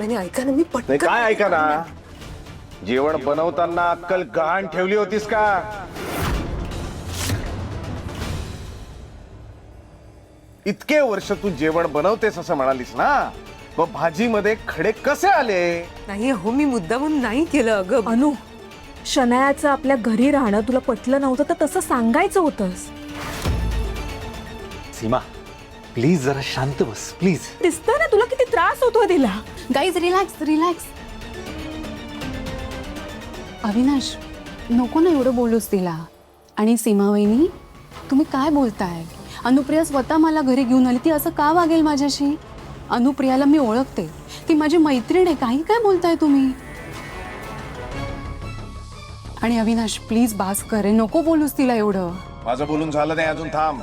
नाही ऐका ना, मी नाही पटकन काय ऐका ना, जेवण बनवताना अक्कल गहाण ठेवली होतीस का? इतके वर्ष तू जेवण बनवतेस असं म्हणालीस ना, मग भाजीमध्ये खडे कसे आले? नाही हो, मी मुद्दामून नाही केलं अगं. अनु, शनायाचं आपल्या घरी राहणं तुला पटलं नव्हतं तर तसं सांगायचं होतंस. सीमा प्लीज जरा शांत बस प्लीज. दिसतं ना तुला किती त्रास होतोय तिला. Guys relax relax. अविनाश नको ना एवढं बोलूस तिला. आणि सीमा वहिनी तुम्ही काय बोलताय? अनुप्रिया स्वतः मला घरी घेऊन आली, ती असं का वागेल माझ्याशी? अनुप्रियाला मी ओळखते, ती माझी मैत्रीण आहे. काही काय बोलताय तुम्ही? आणि अविनाश प्लीज बास करे, नको बोलूस तिला एवढं. माझं बोलून झालं नाही अजून, थांब.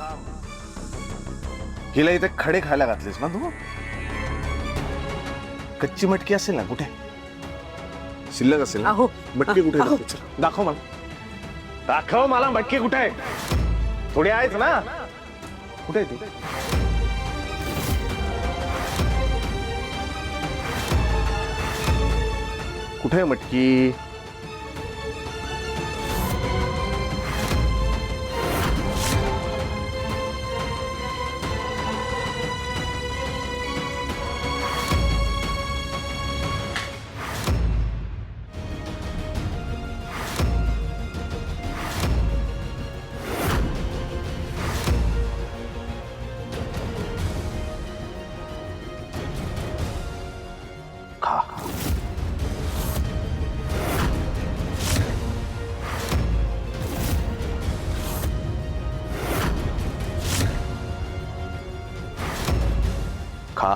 हिला इथे खडे खायला घातलेस ना तू? कच्ची मटकी असेल ना कुठे? शिल्लक असेल ना? अहो, मटकी कुठे अहो. दाखव, चला, दाखव मला. दाखव मला मटकी कुठे आहे? थोडी आहेच ना? कुठे आहे ती? कुठे आहे मटकी? खा. खा.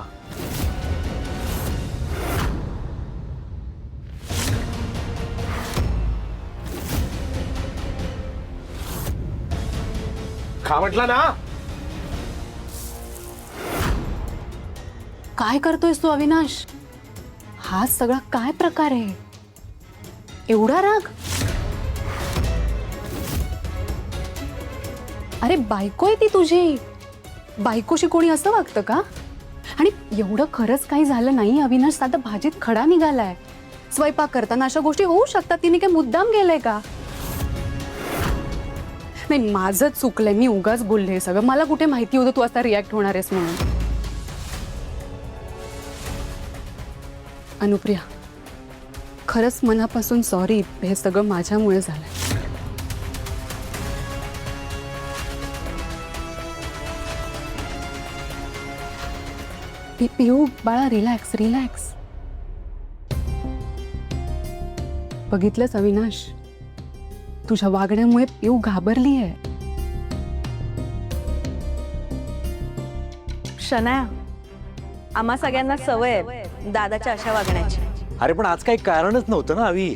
खा म्हटलं ना. काय करतोयस तू अविनाश? हा सगळा काय प्रकार आहे? एवढा राग? अरे बायको आहे ती तुझी, बायकोशी कोणी असं वागतं का? आणि एवढं खरंच काही झालं नाही अविनाश, साधा भाजीत खडा निघालाय. स्वयंपाक करताना अशा गोष्टी होऊ शकतात, तिने काय मुद्दाम गेलंय का? नाही माझं चुकलंय, मी उगाच बोलले हे सगळं. मला कुठे माहिती होतं तू आता रिॲक्ट होणार आहेस म्हणून. अनुप्रिया खरंच मनापासून सॉरी, हे सगळं माझ्यामुळे झालंय. पिऊ बाळा रिलॅक्स रिलॅक्स. बघितलंस अविनाश, तुझ्या वागण्यामुळे पिऊ घाबरली आहे. शनाया, आम्हा सगळ्यांना सवय आहे दादाच्या अशा वागण्याची. अरे पण आज काही कारणच नव्हतं ना अवी.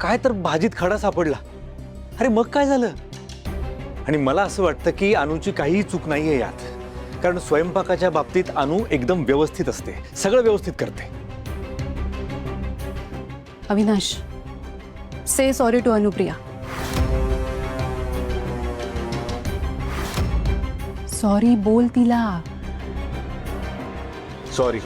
काय तर भाजीत खडा सापडला. अरे मग काय झालं? आणि मला असं वाटतं की अनुची काहीही चूक नाहीये यात, कारण स्वयंपाकाच्या बाबतीत अनु एकदम व्यवस्थित असते, सगळं व्यवस्थित करते. अविनाश से सॉरी टू अनुप्रिया. सॉरी बोल तिला. सॉरी.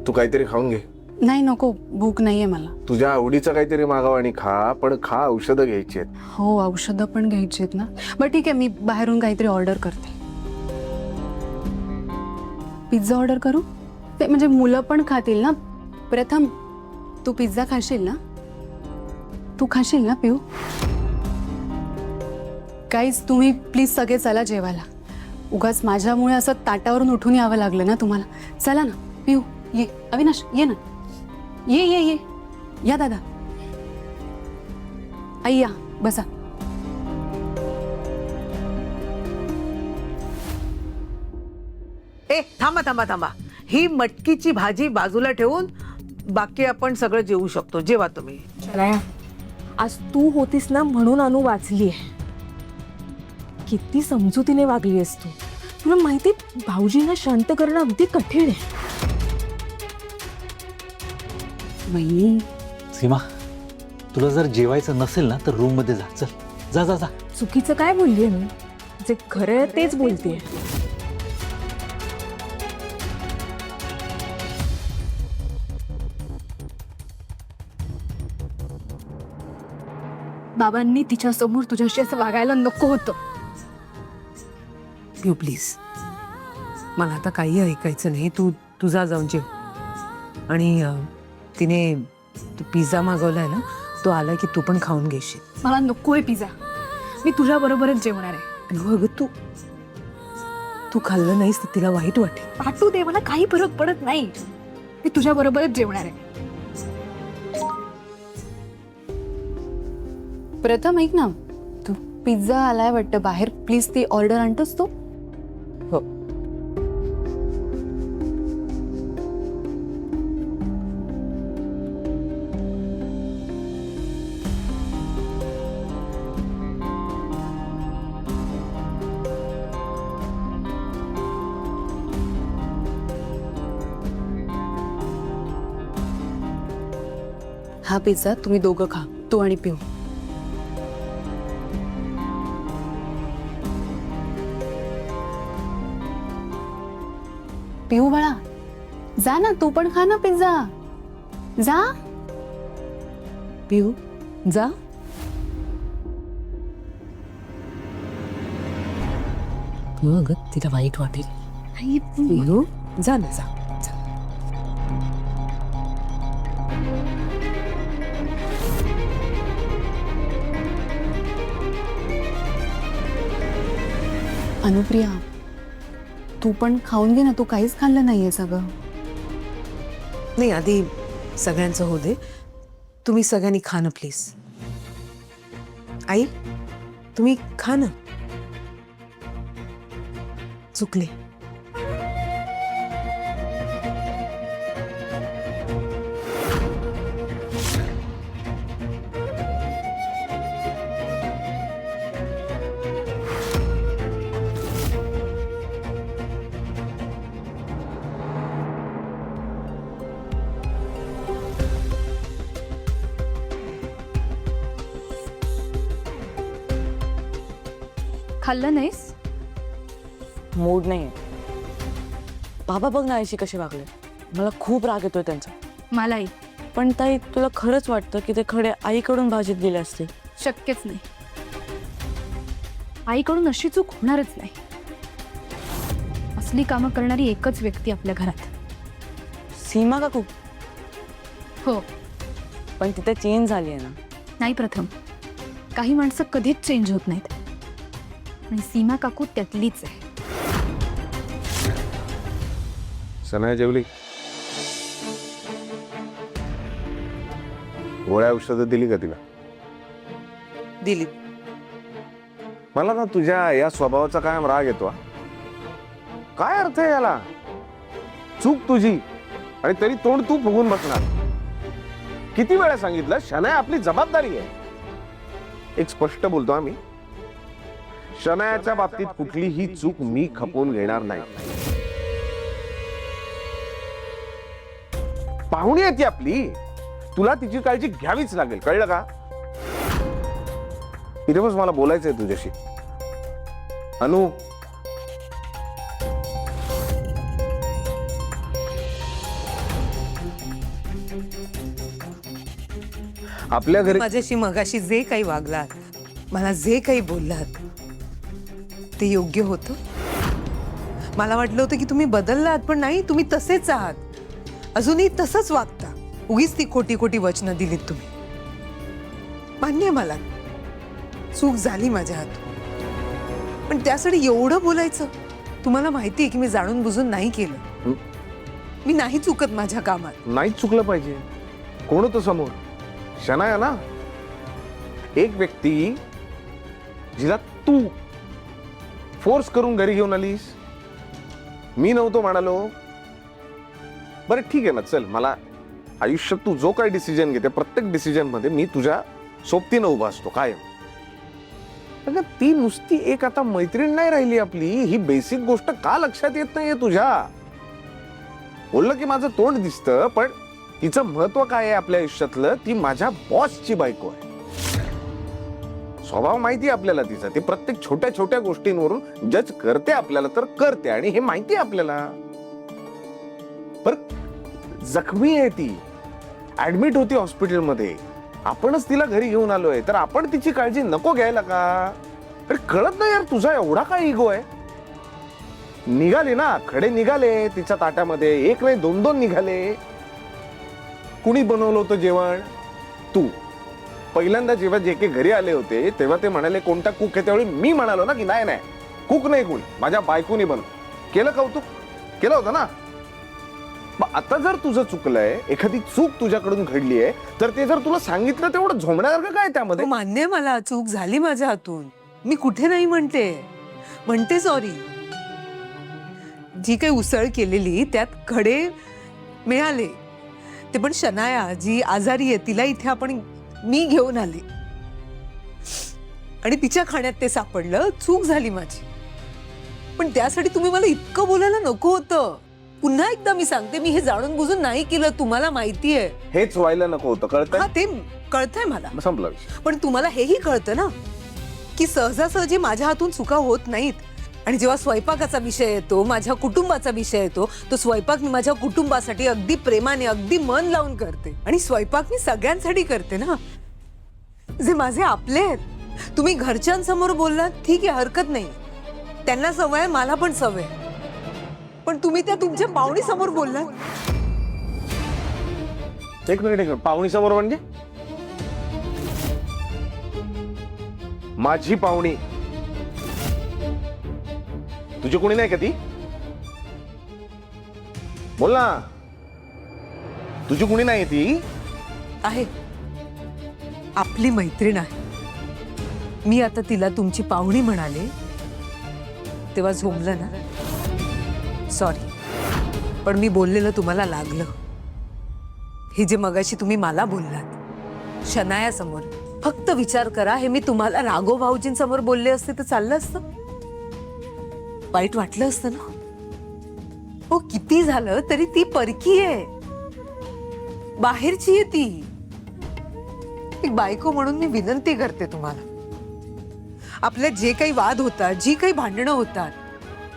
तू काहीतरी खाऊन घे. नाही नको, भूक नाहीये मला. तुझ्या आवडीचं काहीतरी मागव आणि खा, पण खा, औषधं घ्यायची आहेत. हो औषधं पण घ्यायची आहेत ना. बरं ठीक आहे, मी बाहेरून काहीतरी ऑर्डर करते. पिझ्झा ऑर्डर करू? ते म्हणजे मुलं पण खातील ना. प्रथम तू पिझ्झा खाशील ना? तू खाशील ना पिऊ? गाईज तुम्ही प्लीज सगळे चला जेवायला. उगाच माझ्यामुळे असं ताटावरून उठून यावं लागलं ना तुम्हाला. चला ना पिऊ, ये. अविनाश ये ना, ये ये ये या दादा. आई या बसा. ए थांबा थांबा थांबा, ही मटकीची भाजी बाजूला ठेवून बाकी आपण सगळं जेवू शकतो. जेवा तुम्ही. शनाया, आज तू होतीस ना म्हणून अनु वाचलीये. किती समजुतीने वागली आहेस तू. तुला माहिती भाऊजींना शांत करणं अगदी कठीण आहे. वहिनी सीमा तुला जर जेवायचं नसेल ना तर रूम मध्ये जा. चल जा जा जा. चुकीचं काय बोललीये मी? जे खरं आहे तेच बोलतेय. बाबांनी तिच्या समोर तुझ्याशी असं वागायला नको होतं. पिऊ प्लीज, मला आता काही ऐकायचं नाही. तू तुझा जाऊन जेव. आणि तिने पिझ्झा मागवलाय ना, तो आला की तू पण खाऊन घेशील. मला नकोय पिझ्झा. मी तुझ्या बरोबरच जेवणार आहे. अगं तू खाल्लं नाहीस तर तिला वाईट वाटेल. पाठवू दे, मला काही फरक पडत नाही. मी तुझ्या बरोबरच जेवणार आहे. प्रथम ऐक ना, तू पिझ्झा आलाय वाटतं बाहेर, प्लीज ती ऑर्डर आणतोस तू? हो. हा पिझ्झा तुम्ही दोघं खा, तू आणि पिऊ. पिऊ बाळा, जा ना, तू पण खा ना पिझ्झा. जा. पिऊ जा. अगं तिला वाईट वाटेल. पिऊ जा ना, जा. अनुप्रिया, तू पण खाऊन घे ना, तू काहीच खाल्लं नाहीये सगळं. नाही, आधी सगळ्यांचं होऊ दे. तुम्ही सगळ्यांनी खा ना प्लीज. आई, तुम्ही खा ना. चुकले. खाल्लं नाहीस? मूड नाही. बाबा बघ ना आईशी कसे वागले. मला खूप राग येतोय त्यांचा. मलाही. पण ताई, तुला खरंच वाटतं की ते खडे आईकडून भाजीत दिले असते? शक्यच नाही. आईकडून अशी चूक होणारच नाही. असली कामं करणारी एकच व्यक्ती आपल्या घरात. सीमा काकू. हो. पण तिथे चेंज झाली आहे ना. नाही प्रथम, काही माणसं कधीच चेंज होत नाहीत आणि सीमा काकू त्यातलीच आहे. सनाया जेवली? गोळ्या औषधं दिली का तिला? दिली. मला ना तुझ्या या स्वभावाचा कायम राग येतो. काय अर्थ आहे याला? चूक तुझी आणि तरी तोंड तू फुगून बसणार. किती वेळा सांगितलं, शनाया आपली जबाबदारी आहे. एक स्पष्ट बोलतो आम्ही, शनायाच्या बाबतीत कुठलीही चूक मी खपवून घेणार नाही. पाहुणी आहे ती आपली, तुला तिची काळजी घ्यावीच लागेल, कळलं का? इथे बस, मला बोलायचंय तुझ्याशी. अनु, आपल्या घरी माझ्याशी मगाशी जे काही वागलात, मला जे काही बोललात, ते योग्य होतं. मला वाटलं होतं की तुम्ही बदललात, पण नाही, तुम्ही तसेच आहात. अजूनही तसंच वागता. उगीच ती खोटी खोटी वचनं दिलीत तुम्ही. मान्य आहे मला, चूक झाली माझ्या हातून, पण त्यासाठी एवढं बोलायचं? तुम्हाला माहिती आहे की मी जाणून बुजून नाही केलं. मी नाही चुकत माझ्या कामात. नाही चुकलं पाहिजे. कोण होतं समोर? शनाया ना. एक व्यक्ती जिला तू फोर्स करून घरी घेऊन आलीस. मी नव्हतो म्हणालो. बरं ठीक आहे ना, चल, मला आयुष्यात तू जो काही डिसिजन घेते, प्रत्येक डिसिजन मध्ये मी तुझ्या सोबतीनं उभा असतो कायम. अगं ती नुसती एक आता मैत्रीण नाही राहिली आपली. ही बेसिक गोष्ट का लक्षात येत नाहीये तुझ्या? बोललं की माझं तोंड दिसतं, पण तिचं महत्व काय आहे आपल्या आयुष्यातलं? ती माझ्या बॉसची बायको आहे. स्वभाव माहिती आपल्याला तिचा. ती प्रत्येक छोट्या छोट्या गोष्टींवरून जज करते आपल्याला, तर करते, आणि हे माहिती आपल्याला. पर जखमी आहे ती, ऍडमिट होती हॉस्पिटलमध्ये. आपणच तिला घरी घेऊन आलोय तर आपण तिची काळजी नको घ्यायला का? अरे कळत नाही यार, तुझा एवढा काय इगो आहे? निघाले ना, खडे निघाले तिच्या ताट्यामध्ये, एक नाही दोन दोन निघाले. कुणी बनवलं होतं जेवण? तू. पहिल्यांदा जेव्हा जे के घरी आले होते तेव्हा ते म्हणाले कोणता कुक आहे, त्यावेळी मी म्हणालो ना की नाही नाही कुक नाही, कोणी माझ्या बायकोनी बनव केलं. कौतुक केलं होतं ना. मग आता जर तुझं चुकलंय, एखादी चूक तुझ्याकडून घडली आहे, तर ते जर तुला सांगितलं तेवढं झोमण्यासारखं काय त्यामध्ये? हो, मान्य आहे मला, चूक झाली माझ्या हातून. मी कुठे नाही म्हणते सॉरी. जी काही उसळ केलेली त्यात खडे मिळाले, ते पण शनाया जी आजारी आहे तिला इथे मी घेऊन आले आणि तिच्या खाण्यात ते सापडलं. चूक झाली माझी, पण त्यासाठी तुम्ही मला इतकं बोलायला नको होतं. पुन्हा एकदा मी सांगते, मी हे जाणून बुजून नाही केलं, तुम्हाला माहितीये. हेच व्हायला नको होतं, कळतंय? हा, ते कळतंय मला, संपलं. पण तुम्हाला हेही कळतं ना की सहजासहजी माझ्या हातून चुका होत नाहीत. आणि जेव्हा स्वयंपाकाचा विषय येतो, माझ्या कुटुंबाचा विषय येतो, तो स्वयंपाक मी माझ्या कुटुंबासाठी अगदी प्रेमाने, अगदी मन लावून करते. आणि स्वयंपाक मी सगळ्यांसाठी करते ना, जे माझे आपले आहेत. तुम्ही घरच्यांसमोर बोललात, ठीक आहे, हरकत नाही, त्यांना सवय आहे, मला पण सवय आहे. पण तुम्ही त्या तुमच्या पाहुणी समोर बोललात. एक मिनिट, पाहुणी समोर म्हणजे? माझी पाहुणी तुझी कोणी नाही का ती? बोल ना, तुझी कोणी नाही ती? आहे, आपली मैत्रीण आहे. मी आता तिला तुमची पाहुणी म्हणाले तेव्हा झोंबलं ना, सॉरी. पण मी बोललेलं तुम्हाला लागलं. हे जे मगाशी तुम्ही मला बोललात शनाया समोर, फक्त विचार करा, हे मी तुम्हाला राघव भाऊजींसमोर बोलले असते तर चाललं असतं? वाईट वाटलं असतं ना? हो, किती झालं तरी ती परकी आहे, बाहेरची आहे ती. एक बायको म्हणून मी विनंती करते तुम्हाला, आपल्यात जे काही वाद होतात, जी काही भांडणं होतात,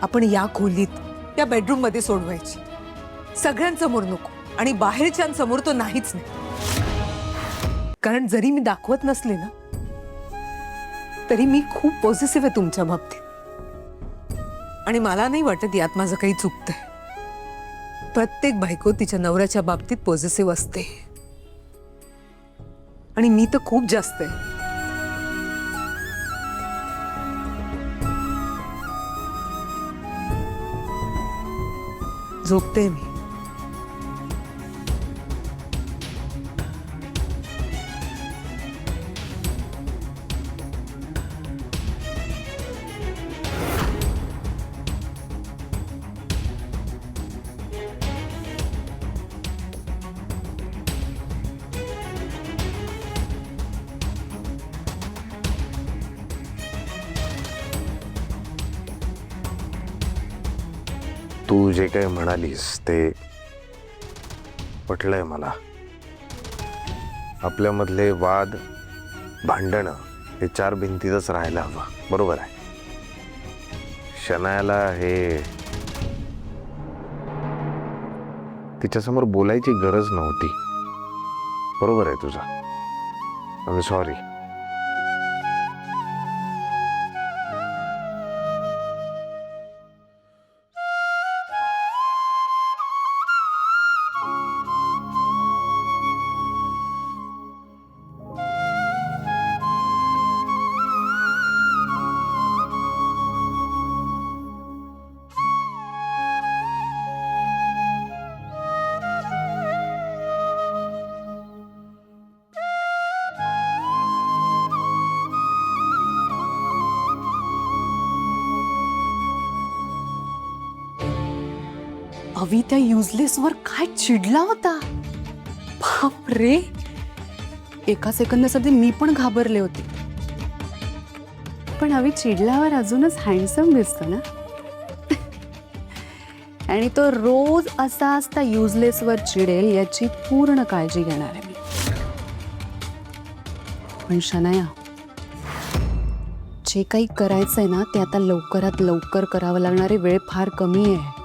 आपण या खोलीत, या बेडरूम मध्ये सोडवायची. सगळ्यांसमोर नको, आणि बाहेरच्यांसमोर तो नाहीच नाही. कारण जरी मी दाखवत नसले ना, तरी मी खूप पॉझिटिव्ह आहे तुमच्या बाबतीत. आणि मला नाही वाटत यात माझं काही चुकतंय. प्रत्येक बायको तिच्या नवऱ्याच्या बाबतीत पॉझिटिव्ह असते, आणि मी तर खूप जास्त आहे. झोपते मी. तू जे काही म्हणालीस ते पटलंय मला. आपल्यामधले वाद, भांडणं हे चार भिंतीतच राहायला हवं. बरोबर आहे. शनायाला हे तिच्यासमोर बोलायची गरज नव्हती. बरोबर आहे तुझा. I am sorry. अवी त्या युजलेस वर काय चिडला होता. बाप रे, एका सेकंदासाठी मी पण घाबरले होते. पण अवी चिडल्यावर अजूनच हँडसम दिसतो ना. आणि तो रोज असाच त्या युजलेस वर चिडेल याची पूर्ण काळजी घेणार आहे मी. पण शनाया, जे काही करायचंय ना ते आता लवकरात लवकर करावं लागणारी वेळ फार कमी आहे.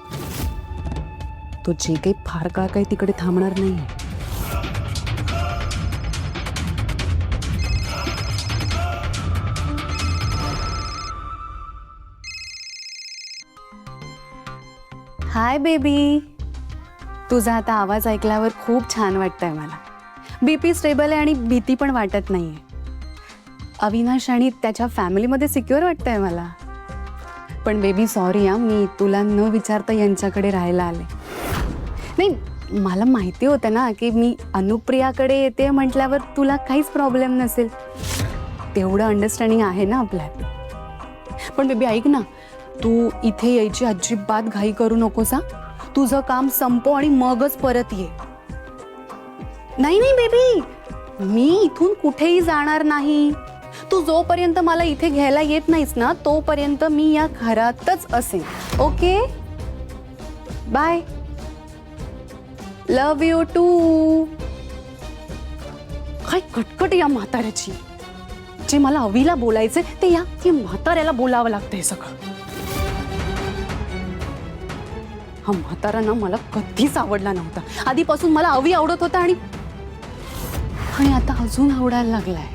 तो जे काही फार काळ काही तिकडे थांबणार नाही. Hi baby. तुझा आता आवाज ऐकल्यावर खूप छान वाटतंय मला. बीपी स्टेबल आहे आणि भीती पण वाटत नाहीये. अविनाश आणि त्याच्या फॅमिलीमध्ये सिक्युअर वाटतंय मला. पण बेबी सॉरी हा, मी तुला न विचारता यांच्याकडे राहायला आले. नाही, मला माहिती होतं ना की मी अनुप्रियाकडे येते म्हटल्यावर तुला काहीच प्रॉब्लेम नसेल. तेवढं अंडरस्टँडिंग आहे ना आपल्यात. पण बेबी ऐक ना, तू इथे यायची अजिबात घाई करू नकोस हा. तुझं काम संपव आणि मगच परत ये. नाही नाही बेबी, मी इथून कुठेही जाणार नाही. तू जोपर्यंत मला इथे घ्यायला येत नाहीस ना तोपर्यंत मी या घरातच असेन. Okay, bye. Love you too. काय कटकट या म्हाताऱ्याची. जे मला अवीला बोलायचे ते या म्हाताऱ्याला बोलावं लागतंय सगळं. हा म्हातारा ना मला कधीच आवडला नव्हता. आधीपासून मला अवी आवडत होता आणि आता अजून आवडायला लागलाय.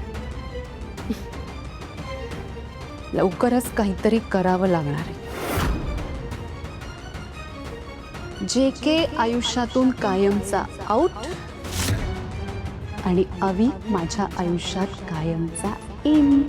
लवकरच काहीतरी करावं लागणार आहे. जे के आयुष्यातून कायमचा आउट आणि अवी माझ्या आयुष्यात कायमचा इन.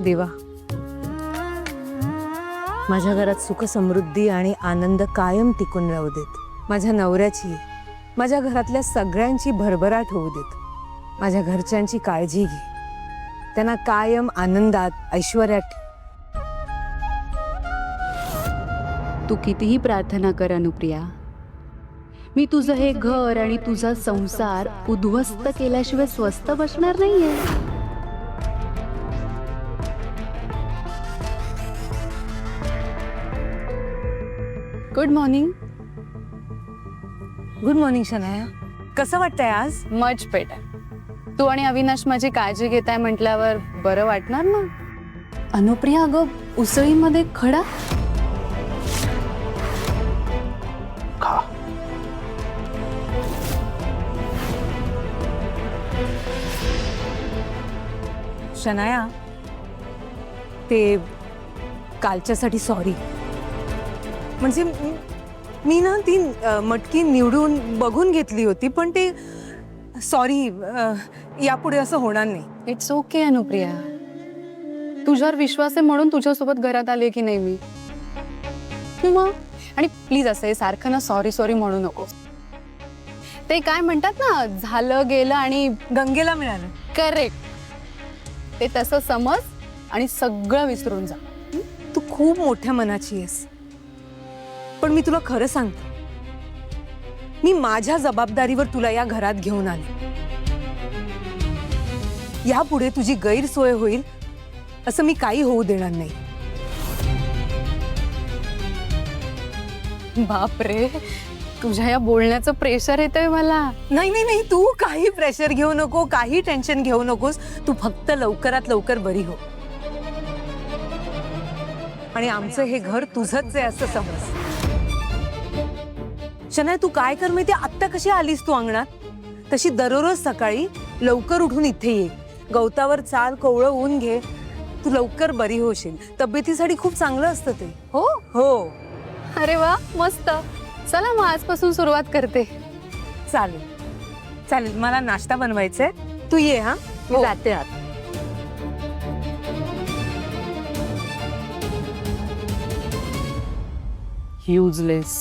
देवा, माझ्या घरात सुख समृद्धी आणि आनंद कायम टिकून राहू देत. माझ्या नवऱ्याची, माझ्या घरातल्या सगळ्यांची भरभराट होऊ देत. माझ्या घरच्यांची काळजी घे. त्यांना कायम आनंदात, ऐश्वर्यात. तू कितीही प्रार्थना कर अनुप्रिया, मी तुझं हे घर आणि तुझा संसार उद्ध्वस्त केल्याशिवाय स्वस्थ बसणार नाहीये. Good morning. Good morning Shanaya. कसं वाटतंय आज? Much better. तू आणि अविनाश माझी काळजी घेताय म्हटल्यावर बरं वाटणार ना. अनुप्रिया, अगं उसळीमध्ये खडा. खा. शनाया, ते कालच्यासाठी सॉरी. म्हणजे मी ना ती मटकी निवडून बघून घेतली होती, पण ते सॉरी, यापुढे असं होणार नाही. It's okay Anupriya. तुझ्यावर विश्वास आहे म्हणून तुझ्यासोबत घरात आले की नाही मी. मग आणि प्लीज असं सारखं ना सॉरी सॉरी म्हणू नको. ते काय म्हणतात ना, झालं गेलं आणि गंगेला मिळालं. करेक्ट. ते तसं समज आणि सगळं विसरून जा. तू खूप मोठ्या मनाची आहेस. पण मी तुला खरं सांगते, मी माझ्या जबाबदारीवर तुला या घरात घेऊन आले. यापुढे तुझी गैरसोय होईल असं मी काही होऊ देणार नाही. बापरे, तुझ्या या बोलण्याचं प्रेशर येतंय मला. नाही नाही नाही, तू काही प्रेशर घेऊ नको, काही टेन्शन घेऊ नकोस. तू फक्त लवकरात लवकर बरी हो आणि आमचं हे घर तुझंच आहे असं समज. शनाया, तू काय कर माहिती, आत्ता कशी आलीस तू अंगणात, तशी दररोज सकाळी लवकर उठून इथे ये. गवतावर चाल, कोवळं ऊन घे. तू लवकर बरी होशील. तब्येतीसाठी खूप चांगलं असतं ते. हो हो. अरे वा, मस्त. चला मग आजपासून सुरुवात करते. चालेल चालेल, मला नाश्ता बनवायचा आहे. तू ये. हा, मी जाते आत. युजलेस.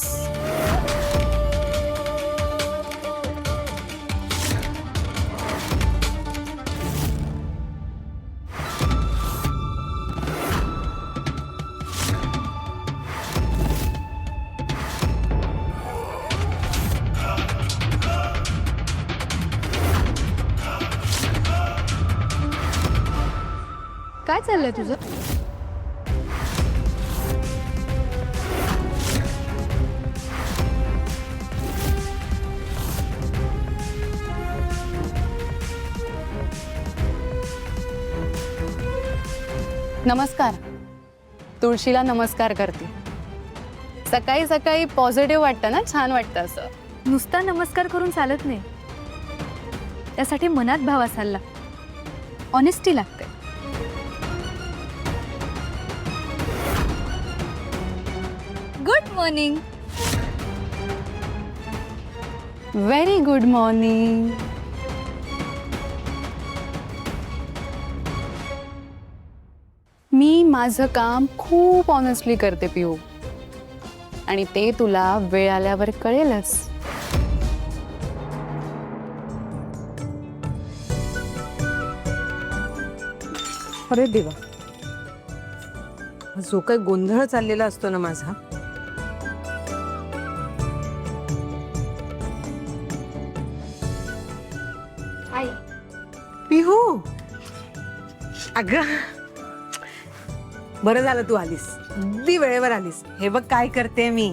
चाललंय तुझं? नमस्कार. तुळशीला नमस्कार करते. सकाळी सकाळी पॉझिटिव्ह वाटतं ना, छान वाटतं असं. नुसता नमस्कार करून चालत नाही, त्यासाठी मनात भाव असायला लागतो, ऑनेस्टी लागते. Good morning. Very good morning. मी माझं काम खूप ऑनेस्टली करते पिऊ, आणि ते तुला वेळ आल्यावर कळेलच. अरे देवा, जो काही गोंधळ चाललेला असतो ना माझा, पिहू, अगं बरं झालं तू आलीस, अगदी वेळेवर आलीस. हे बघ काय करते मी,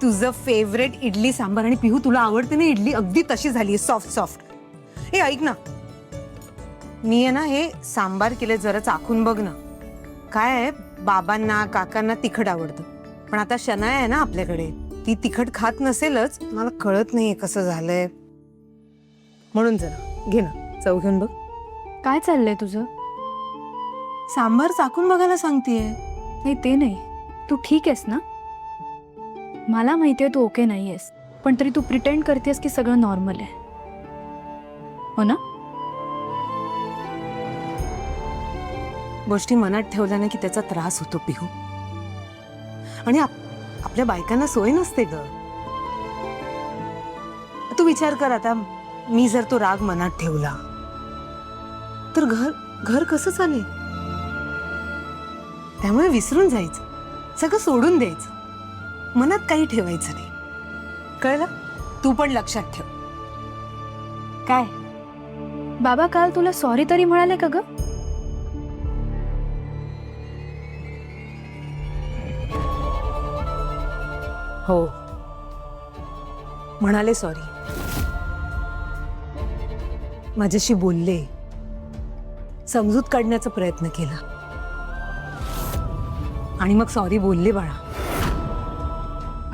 तुझं फेवरेट इडली सांबार. आणि पिहू तुला आवडते ना इडली, अगदी तशी झाली, सॉफ्ट सॉफ्ट. हे ऐक ना, मी आहे ना हे सांबार केले, जरा चाखून बघ ना. काय आहे, बाबांना काकांना तिखट आवडतं, पण आता शनाया आहे ना आपल्याकडे, ती तिखट खात नसेलच. मला कळत नाहीये कसं झालंय, म्हणून जरा घे ना, चव घेऊन बघ. काय चाललंय तुझं? सांबार चाखून बघायला सांगतेय. नाही ते नाही, तू ठीक आहेस ना? मला माहितीये तू ओके नाही आहेस, पण तरी तू प्रिटेंड करतेस की सगळं नॉर्मल आहे, हो ना? गोष्टी मनात ठेवल्या ना की त्याचा त्रास होतो पिहू, आणि आपल्या बायकांना सोय नसते ग. तू विचार कर, आता मी जर तो राग मनात ठेवला तर घर कसं चालेल? त्यामुळे विसरून जायचं, सगळं सोडून द्यायचं, मनात काही ठेवायचं नाही, कळलं? तू पण लक्षात ठेव. काय बाबा काल तुला सॉरी तरी म्हणाले का ग? हो, म्हणाले सॉरी, माझ्याशी बोलले, समजूत काढण्याचा प्रयत्न केला, आणि मग सॉरी बोलले. बाळा,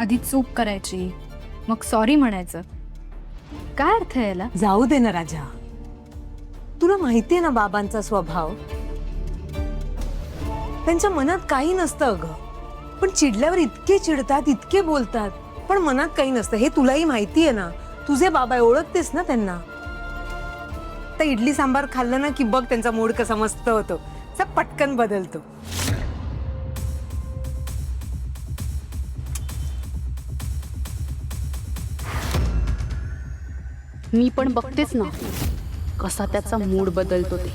आधी चूक करायची, मग सॉरी म्हणायचं, काय अर्थ आहे याला? जाऊ दे ना राजा, तुला माहितीये ना बाबांचा स्वभाव, त्यांच्या मनात काही नसतं अगं, पण चिडल्यावर इतके चिडतात, इतके बोलतात, पण मनात काही नसतं, हे तुलाही माहितीये ना. तुझे बाबा ओळखतेस ना त्यांना. तर इडली सांबार खाल्लं ना की बघ त्यांचा मूड कसा मस्त होतो, असा पटकन बदलतो. मी पण बघतेच ना कसा त्याचा मूड बदलतो ते.